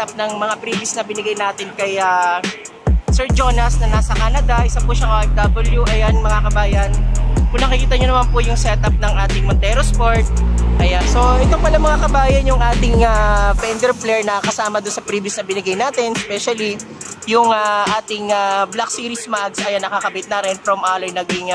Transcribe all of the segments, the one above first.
setup ng mga previous na binigay natin kay Sir Jonas na nasa Canada. Isa po siyang OFW. Ayan mga kabayan, kung nakikita nyo naman po yung setup ng ating Montero Sport. Ayan, so ito pala mga kabayan yung ating fender flare na kasama doon sa previous na binigay natin, especially yung ating Black Series mags. Ayan, nakakabit na rin from alloy, naging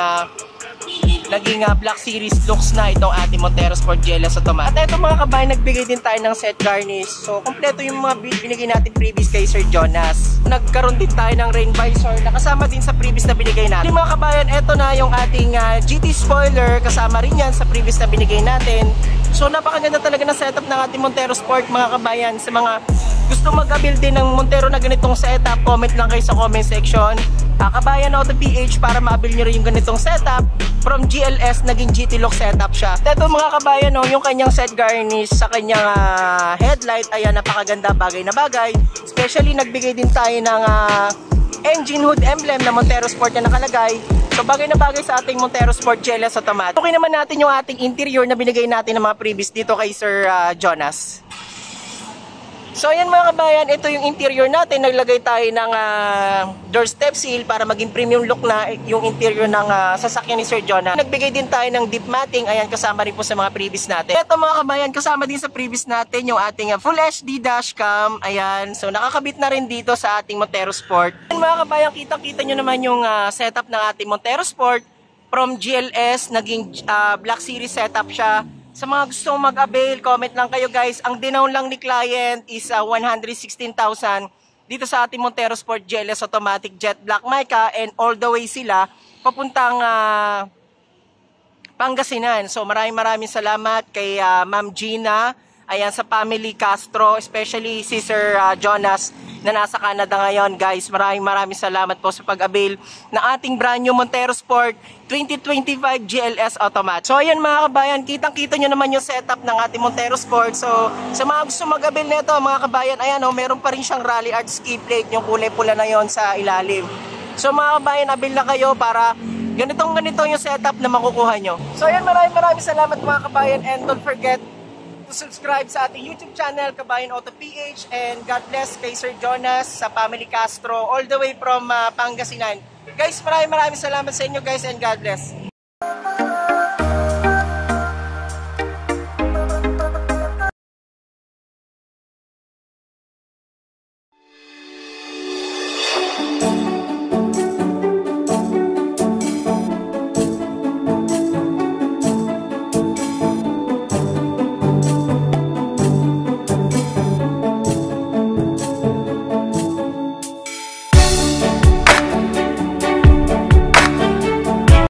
Black Series looks na itong ating Montero Sport GLS Automatic. At ito mga kabayan, nagbigay din tayo ng set garnish. So kompleto yung mga binigay natin previous kay Sir Jonas. Nagkaroon din tayo ng rain visor na kasama din sa previous na binigay natin. Mga kabayan, ito na yung ating GT spoiler, kasama rin yan sa previous na binigay natin. So napakaganda talaga ng setup ng ating Montero Sport mga kabayan. Sa mga gusto mag-build din ng Montero na ganitong setup, comment lang kayo sa comment section. Kabayan Auto PH para ma-build nyo rin yung ganitong setup. From GLS, naging GT look setup siya. Ito mga kabayan, yung kanyang set garnish sa kanyang headlight. Ayan, napakaganda, bagay na bagay. Especially nagbigay din tayo ng engine hood emblem na Montero Sport na nakalagay. So bagay na bagay sa ating Montero Sport GLS Automatic. Okay naman natin yung ating interior na binigay natin ng mga previous dito kay Sir Jonas. So ayan mga kabayan, ito yung interior natin. Naglagay tayo ng doorstep seal para maging premium look na yung interior ng sasakyan ni Sir Jonas. Nagbigay din tayo ng deep matting. Ayan, kasama rin po sa mga previous natin. Ito mga kabayan, kasama din sa previous natin yung ating full HD dashcam. Ayan, so nakakabit na rin dito sa ating Montero Sport. Ayan mga kabayan, kita-kita nyo naman yung setup ng ating Montero Sport. From GLS, naging Black Series setup siya. Sa mga gusto mag-avail, comment lang kayo guys. Ang dinown lang ni client is 116,000 dito sa ating Montero Sport GLS Automatic Jet Black Mica, and all the way sila papuntang Pangasinan. So maraming salamat kay Ma'am Gina, ayan, sa family Castro, especially si Sir Jonas na nasa Canada ngayon guys. Maraming salamat po sa pag-avail ng ating brand new Montero Sport 2025 GLS Automatic. So ayan mga kabayan, kitang-kita nyo naman yung setup ng ating Montero Sport. So sa mga gusto mag-avail nito mga kabayan, ayan meron pa rin siyang Rally Art ski plate, yung kulay pula na yon sa ilalim. So mga kabayan, avail na kayo para ganito yung setup na makukuha nyo. So ayan, maraming salamat mga kabayan, and don't forget to subscribe sa ating YouTube channel, Kabayan Auto PH, and God bless kay Sir Jonas sa family Castro all the way from Pangasinan. Guys, maraming salamat sa inyo guys, and God bless.